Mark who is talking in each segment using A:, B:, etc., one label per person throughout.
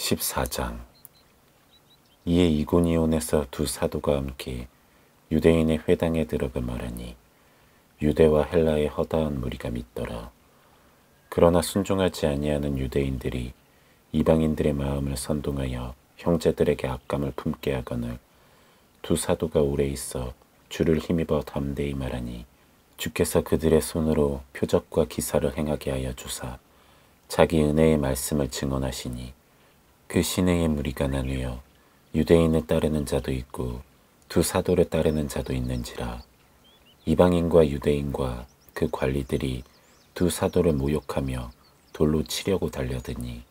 A: 14장. 이에 이고니온에서 두 사도가 함께 유대인의 회당에 들어가 말하니 유대와 헬라의 허다한 무리가 믿더라. 그러나 순종하지 아니하는 유대인들이 이방인들의 마음을 선동하여 형제들에게 악감을 품게 하거늘 두 사도가 오래 있어 주를 힘입어 담대히 말하니 주께서 그들의 손으로 표적과 기사를 행하게 하여 주사 자기 은혜의 말씀을 증언하시니 그 시내의 무리가 나뉘어 유대인을 따르는 자도 있고 두 사도를 따르는 자도 있는지라. 이방인과 유대인과 그 관리들이 두 사도를 모욕하며 돌로 치려고 달려드니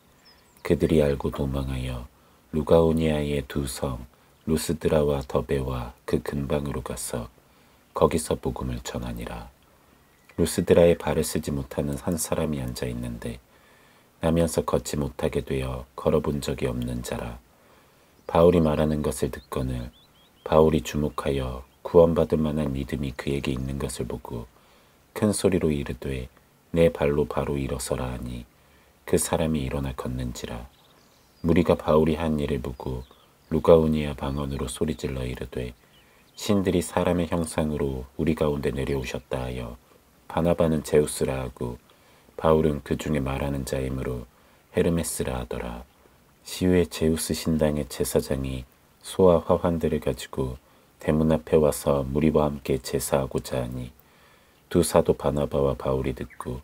A: 그들이 알고 도망하여 루가오니아의 두 성 루스드라와 더베와 그 근방으로 가서 거기서 복음을 전하니라. 루스드라에 발을 쓰지 못하는 한 사람이 앉아 있는데 나면서 걷지 못하게 되어 걸어본 적이 없는 자라. 바울이 말하는 것을 듣거늘 바울이 주목하여 구원받을 만한 믿음이 그에게 있는 것을 보고 큰 소리로 이르되 내 발로 바로 일어서라 하니 그 사람이 일어나 걷는지라. 무리가 바울이 한 일을 보고 루가오니아 방언으로 소리질러 이르되 신들이 사람의 형상으로 우리 가운데 내려오셨다 하여 바나바는 제우스라 하고 바울은 그 중에 말하는 자이므로 헤르메스라 하더라. 시외 제우스 신당의 제사장이 소와 화환들을 가지고 대문 앞에 와서 무리와 함께 제사하고자 하니 두 사도 바나바와 바울이 듣고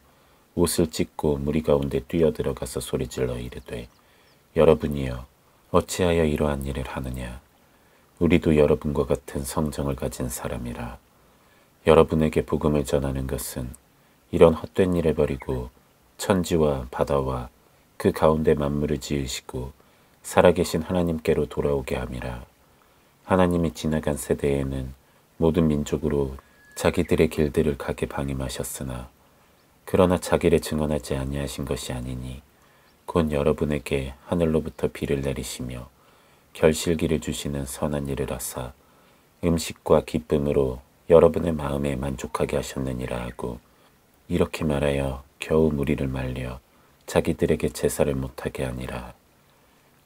A: 옷을 찢고 무리 가운데 뛰어들어가서 소리질러 이르되 여러분이여 어찌하여 이러한 일을 하느냐. 우리도 여러분과 같은 성정을 가진 사람이라. 여러분에게 복음을 전하는 것은 이런 헛된 일을 버리고 천지와 바다와 그 가운데 만물을 지으시고 살아계신 하나님께로 돌아오게 함이라. 하나님이 지나간 세대에는 모든 민족으로 자기들의 길들을 가게 방임하셨으나 그러나 자기를 증언하지 아니하신 것이 아니니 곧 여러분에게 하늘로부터 비를 내리시며 결실기를 주시는 선한 일을 하사 음식과 기쁨으로 여러분의 마음에 만족하게 하셨느니라 하고 이렇게 말하여 겨우 무리를 말려 자기들에게 제사를 못하게 하니라.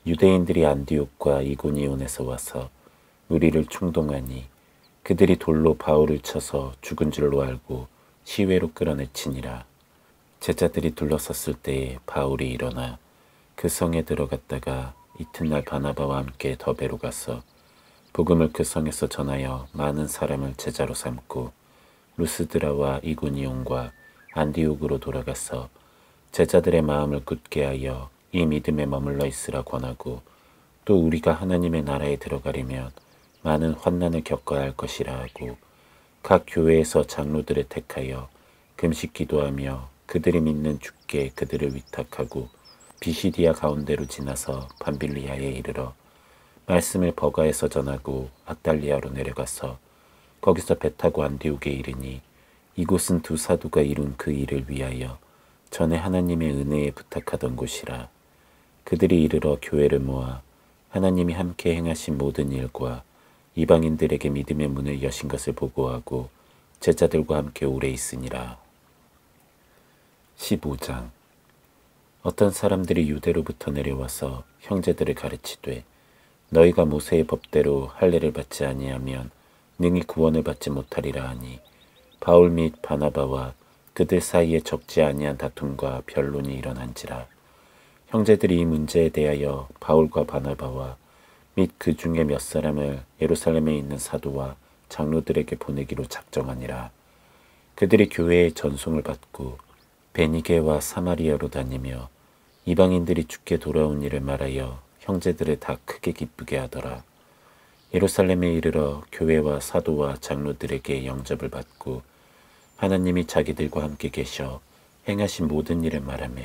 A: 유대인들이 안디옥과 이고니온에서 와서 무리를 충동하니 그들이 돌로 바울을 쳐서 죽은 줄로 알고 시외로 끌어내치니라. 제자들이 둘러섰을 때에 바울이 일어나 그 성에 들어갔다가 이튿날 바나바와 함께 더베로 가서 복음을 그 성에서 전하여 많은 사람을 제자로 삼고 루스드라와 이고니온과 안디옥으로 돌아가서 제자들의 마음을 굳게 하여 이 믿음에 머물러 있으라 권하고 또 우리가 하나님의 나라에 들어가려면 많은 환난을 겪어야 할 것이라 하고 각 교회에서 장로들을 택하여 금식 기도하며 그들이 믿는 주께 그들을 위탁하고 비시디아 가운데로 지나서 밤빌리아에 이르러 말씀을 버가에서 전하고 아달리아로 내려가서 거기서 배 타고 안디옥에 이르니 이곳은 두 사도가 이룬 그 일을 위하여 전에 하나님의 은혜에 부탁하던 곳이라. 그들이 이르러 교회를 모아 하나님이 함께 행하신 모든 일과 이방인들에게 믿음의 문을 여신 것을 보고하고 제자들과 함께 오래 있으니라. 15장. 어떤 사람들이 유대로부터 내려와서 형제들을 가르치되 너희가 모세의 법대로 할례를 받지 아니하면 능히 구원을 받지 못하리라 하니 바울 및 바나바와 그들 사이에 적지 아니한 다툼과 변론이 일어난지라. 형제들이 이 문제에 대하여 바울과 바나바와 및 그 중에 몇 사람을 예루살렘에 있는 사도와 장로들에게 보내기로 작정하니라. 그들이 교회의 전송을 받고 베니게와 사마리아로 다니며 이방인들이 주께 돌아온 일을 말하여 형제들을 다 크게 기쁘게 하더라. 예루살렘에 이르러 교회와 사도와 장로들에게 영접을 받고 하나님이 자기들과 함께 계셔 행하신 모든 일을 말하며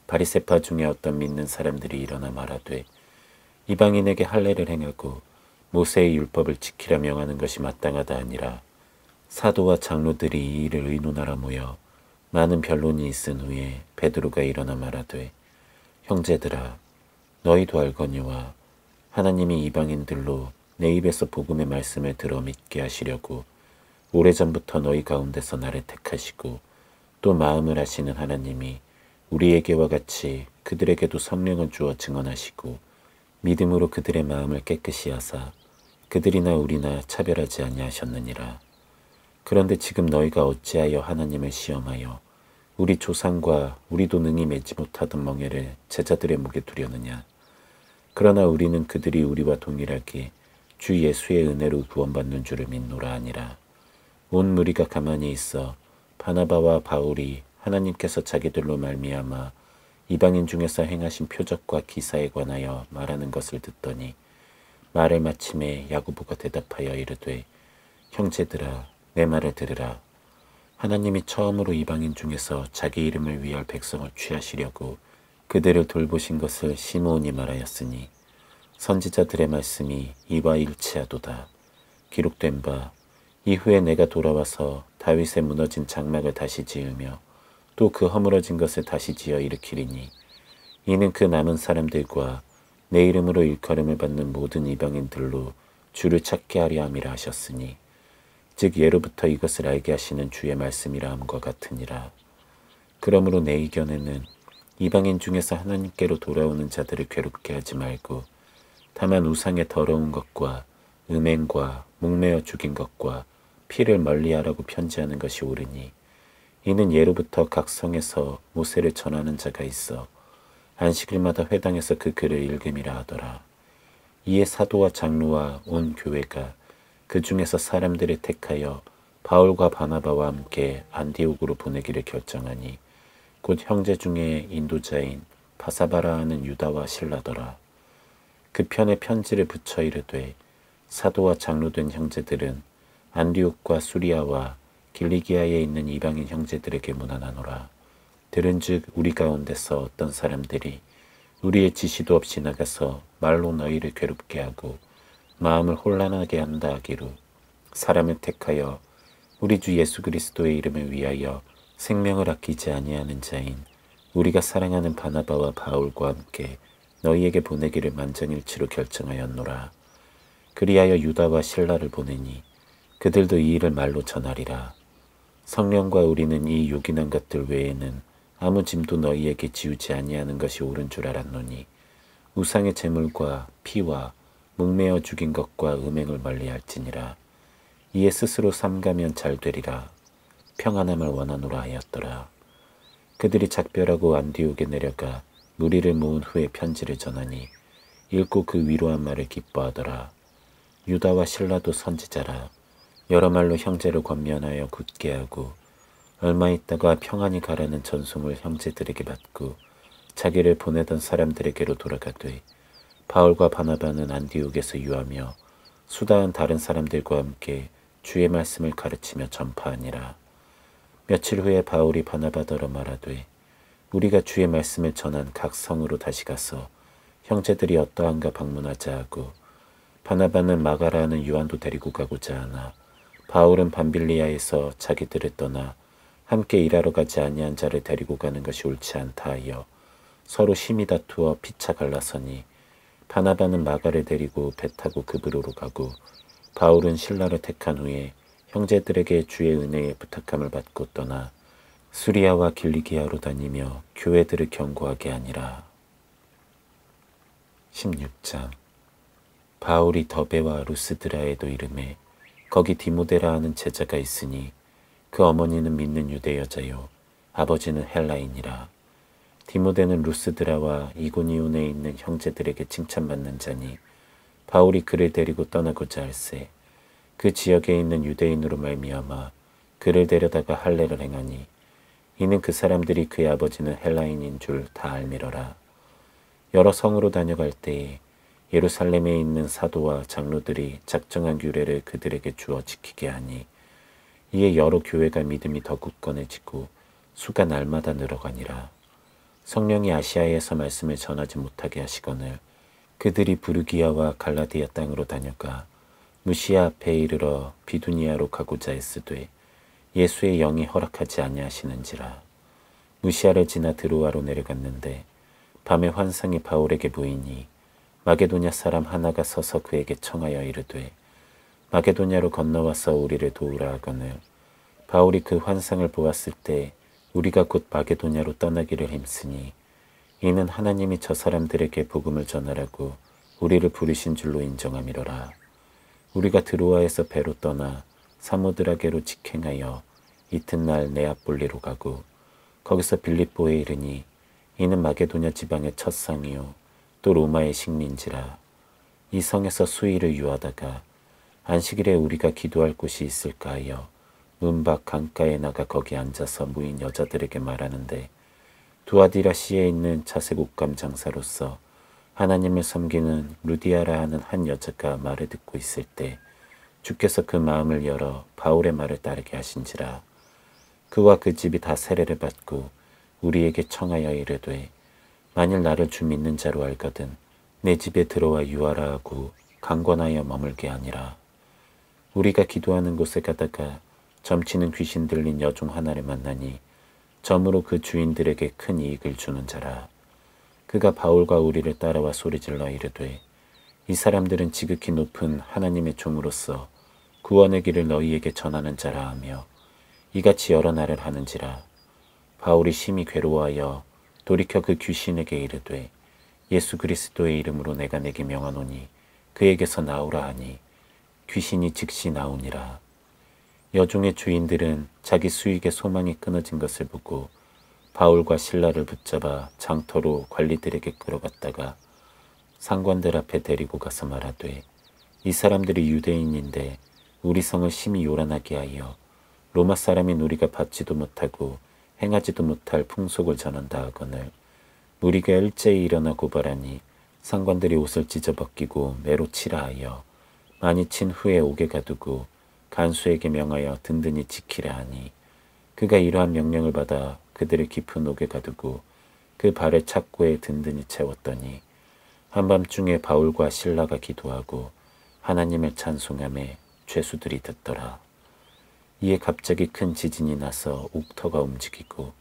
A: 바리새파 중에 어떤 믿는 사람들이 일어나 말하되 이방인에게 할례를 행하고 모세의 율법을 지키라 명하는 것이 마땅하다 하니라. 사도와 장로들이 이 일을 의논하러 모여 많은 변론이 있은 후에 베드로가 일어나 말하되 형제들아 너희도 알거니와 하나님이 이방인들로 내 입에서 복음의 말씀을 들어 믿게 하시려고 오래전부터 너희 가운데서 나를 택하시고 또 마음을 하시는 하나님이 우리에게와 같이 그들에게도 성령을 주어 증언하시고 믿음으로 그들의 마음을 깨끗이 하사 그들이나 우리나 차별하지 아니하셨느니라. 그런데 지금 너희가 어찌하여 하나님을 시험하여 우리 조상과 우리도 능히 맺지 못하던 멍에를 제자들의 목에 두려느냐. 그러나 우리는 그들이 우리와 동일하게 주 예수의 은혜로 구원받는 줄을 믿노라 하니라. 온 무리가 가만히 있어 바나바와 바울이 하나님께서 자기들로 말미암아 이방인 중에서 행하신 표적과 기사에 관하여 말하는 것을 듣더니 말을 마침에 야고보가 대답하여 이르되 형제들아 내 말을 들으라. 하나님이 처음으로 이방인 중에서 자기 이름을 위할 백성을 취하시려고 그들을 돌보신 것을 시므온이 말하였으니 선지자들의 말씀이 이와 일치하도다. 기록된 바 이후에 내가 돌아와서 다윗의 무너진 장막을 다시 지으며 또 그 허물어진 것을 다시 지어 일으키리니 이는 그 남은 사람들과 내 이름으로 일컬음을 받는 모든 이방인들로 주를 찾게 하려 함이라 하셨으니 즉 예로부터 이것을 알게 하시는 주의 말씀이라 함과 같으니라. 그러므로 내 의견에는 이방인 중에서 하나님께로 돌아오는 자들을 괴롭게 하지 말고 다만 우상의 더러운 것과 음행과 목매어 죽인 것과 피를 멀리하라고 편지하는 것이 옳으니 이는 예로부터 각 성에서 모세를 전하는 자가 있어 안식일마다 회당에서 그 글을 읽음이라 하더라. 이에 사도와 장로와 온 교회가 그 중에서 사람들을 택하여 바울과 바나바와 함께 안디옥으로 보내기를 결정하니 곧 형제 중에 인도자인 바사바라 하는 유다와 실라더라. 그 편에 편지를 붙여 이르되 사도와 장로된 형제들은 안디옥과 수리아와 길리기아에 있는 이방인 형제들에게 문안하노라. 들은즉 우리 가운데서 어떤 사람들이 우리의 지시도 없이 나가서 말로 너희를 괴롭게 하고 마음을 혼란하게 한다 하기로 사람을 택하여 우리 주 예수 그리스도의 이름을 위하여 생명을 아끼지 아니하는 자인 우리가 사랑하는 바나바와 바울과 함께 너희에게 보내기를 만장일치로 결정하였노라. 그리하여 유다와 실라를 보내니 그들도 이 일을 말로 전하리라. 성령과 우리는 이 요긴한 것들 외에는 아무 짐도 너희에게 지우지 아니하는 것이 옳은 줄 알았노니 우상의 제물과 피와 목매어 죽인 것과 음행을 멀리할지니라. 이에 스스로 삼가면 잘 되리라. 평안함을 원하노라 하였더라. 그들이 작별하고 안디옥에 내려가 무리를 모은 후에 편지를 전하니 읽고 그 위로한 말을 기뻐하더라. 유다와 실라도 선지자라. 여러 말로 형제를 권면하여 굳게 하고 얼마 있다가 평안히 가라는 전송을 형제들에게 받고 자기를 보내던 사람들에게로 돌아가되 바울과 바나바는 안디옥에서 유하며 수다한 다른 사람들과 함께 주의 말씀을 가르치며 전파하니라. 며칠 후에 바울이 바나바더러 말하되 우리가 주의 말씀을 전한 각 성으로 다시 가서 형제들이 어떠한가 방문하자 하고 바나바는 마가라는 유한도 데리고 가고자 하나 바울은 밤빌리아에서 자기들을 떠나 함께 일하러 가지 아니한 자를 데리고 가는 것이 옳지 않다 하여 서로 심히 다투어 피차 갈라서니 바나바는 마가를 데리고 배 타고 그브로로 가고 바울은 실라를 택한 후에 형제들에게 주의 은혜에 부탁함을 받고 떠나 수리아와 길리기아로 다니며 교회들을 경고하게 하니라. 16장. 바울이 더베와 루스드라에도 이르매 거기 디모데라 하는 제자가 있으니 그 어머니는 믿는 유대 여자요 아버지는 헬라인이라. 디모데는 루스드라와 이고니온에 있는 형제들에게 칭찬받는 자니 바울이 그를 데리고 떠나고자 할세 그 지역에 있는 유대인으로 말미암아 그를 데려다가 할례를 행하니 이는 그 사람들이 그의 아버지는 헬라인인 줄 다 알미러라. 여러 성으로 다녀갈 때에 예루살렘에 있는 사도와 장로들이 작정한 규례를 그들에게 주어 지키게 하니 이에 여러 교회가 믿음이 더 굳건해지고 수가 날마다 늘어가니라. 성령이 아시아에서 말씀을 전하지 못하게 하시거늘 그들이 부르기아와 갈라디아 땅으로 다녀가 무시아 앞에 이르러 비두니아로 가고자 했으되 예수의 영이 허락하지 아니하시는지라. 무시아를 지나 드로아로 내려갔는데 밤에 환상이 바울에게 보이니 마게도냐 사람 하나가 서서 그에게 청하여 이르되 마게도냐로 건너와서 우리를 도우라 하거늘 바울이 그 환상을 보았을 때 우리가 곧 마게도냐로 떠나기를 힘쓰니 이는 하나님이 저 사람들에게 복음을 전하라고 우리를 부르신 줄로 인정함이로라. 우리가 드로아에서 배로 떠나 사모드라게로 직행하여 이튿날 네아폴리로 가고 거기서 빌립보에 이르니 이는 마게도냐 지방의 첫 성이요 또 로마의 식민지라. 이 성에서 수일을 유하다가 안식일에 우리가 기도할 곳이 있을까 하여 문 밖 강가에 나가 거기 앉아서 무인 여자들에게 말하는데 두아디라시에 있는 자색 옷감 장사로서 하나님을 섬기는 루디아라 하는 한 여자가 말을 듣고 있을 때 주께서 그 마음을 열어 바울의 말을 따르게 하신지라. 그와 그 집이 다 세례를 받고 우리에게 청하여 이르되 만일 나를 주 믿는 자로 알거든 내 집에 들어와 유하라 하고 강권하여 머물게 하니라. 우리가 기도하는 곳에 가다가 점치는 귀신 들린 여종 하나를 만나니 점으로 그 주인들에게 큰 이익을 주는 자라. 그가 바울과 우리를 따라와 소리질러 이르되 이 사람들은 지극히 높은 하나님의 종으로서 구원의 길을 너희에게 전하는 자라 하며 이같이 여러 날을 하는지라. 바울이 심히 괴로워하여 돌이켜 그 귀신에게 이르되 예수 그리스도의 이름으로 내가 내게 명하노니 그에게서 나오라 하니 귀신이 즉시 나오니라. 여종의 주인들은 자기 수익의 소망이 끊어진 것을 보고 바울과 실라를 붙잡아 장터로 관리들에게 끌어갔다가 상관들 앞에 데리고 가서 말하되 이 사람들이 유대인인데 우리 성을 심히 요란하게 하여 로마 사람인 우리가 받지도 못하고 행하지도 못할 풍속을 전한다 하거늘 우리가 일제히 일어나 고발하니 상관들이 옷을 찢어벗기고 매로 치라 하여 많이 친 후에 옥에 가두고 간수에게 명하여 든든히 지키라 하니 그가 이러한 명령을 받아 그들을 깊은 옥에 가두고 그 발을 착고에 든든히 채웠더니 한밤중에 바울과 실라가 기도하고 하나님을 찬송하며 죄수들이 듣더라. 이에 갑자기 큰 지진이 나서 옥터가 움직이고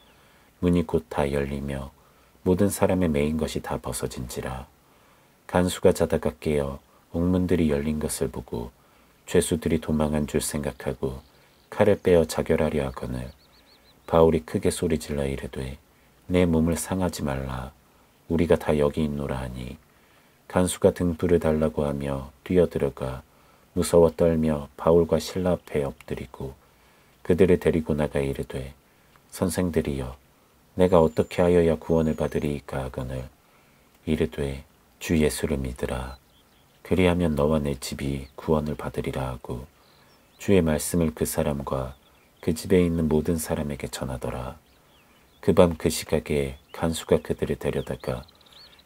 A: 문이 곧 다 열리며 모든 사람의 매인 것이 다 벗어진지라. 간수가 자다가 깨어 옥문들이 열린 것을 보고 죄수들이 도망한 줄 생각하고 칼을 빼어 자결하려 하거늘 바울이 크게 소리질러 이르되 내 몸을 상하지 말라. 우리가 다 여기 있노라 하니 간수가 등불을 달라고 하며 뛰어들어가 무서워 떨며 바울과 실라 앞에 엎드리고 그들을 데리고 나가 이르되 선생들이여 내가 어떻게 하여야 구원을 받으리이까 하거늘 이르되 주 예수를 믿으라. 그리하면 너와 내 집이 구원을 받으리라 하고 주의 말씀을 그 사람과 그 집에 있는 모든 사람에게 전하더라. 그 밤 그 시각에 간수가 그들을 데려다가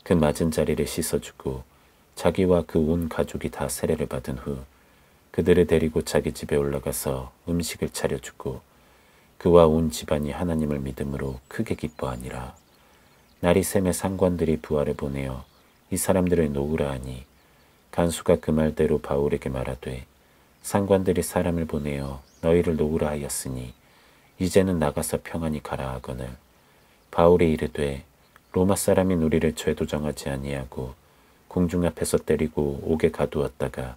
A: 그 맞은 자리를 씻어주고 자기와 그 온 가족이 다 세례를 받은 후 그들을 데리고 자기 집에 올라가서 음식을 차려주고 그와 온 집안이 하나님을 믿음으로 크게 기뻐하니라. 날이 새매 상관들이 부하를 보내어 이 사람들을 놓으라 하니 간수가 그 말대로 바울에게 말하되 상관들이 사람을 보내어 너희를 놓으라 하였으니 이제는 나가서 평안히 가라 하거늘 바울이 이르되 로마 사람인 우리를 죄도 정하지 아니하고 공중 앞에서 때리고 옥에 가두었다가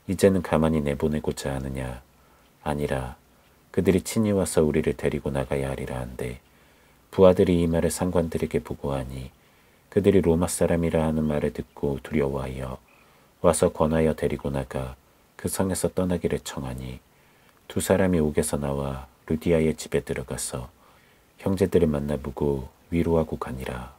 A: 이제는 가만히 내보내고자 하느냐. 아니라 그들이 친히 와서 우리를 데리고 나가야 하리라 한데 부하들이 이 말을 상관들에게 보고하니 그들이 로마 사람이라 하는 말을 듣고 두려워하여 와서 권하여 데리고 나가 그 성에서 떠나기를 청하니 두 사람이 옥에서 나와 루디아의 집에 들어가서 형제들을 만나보고 위로하고 가니라.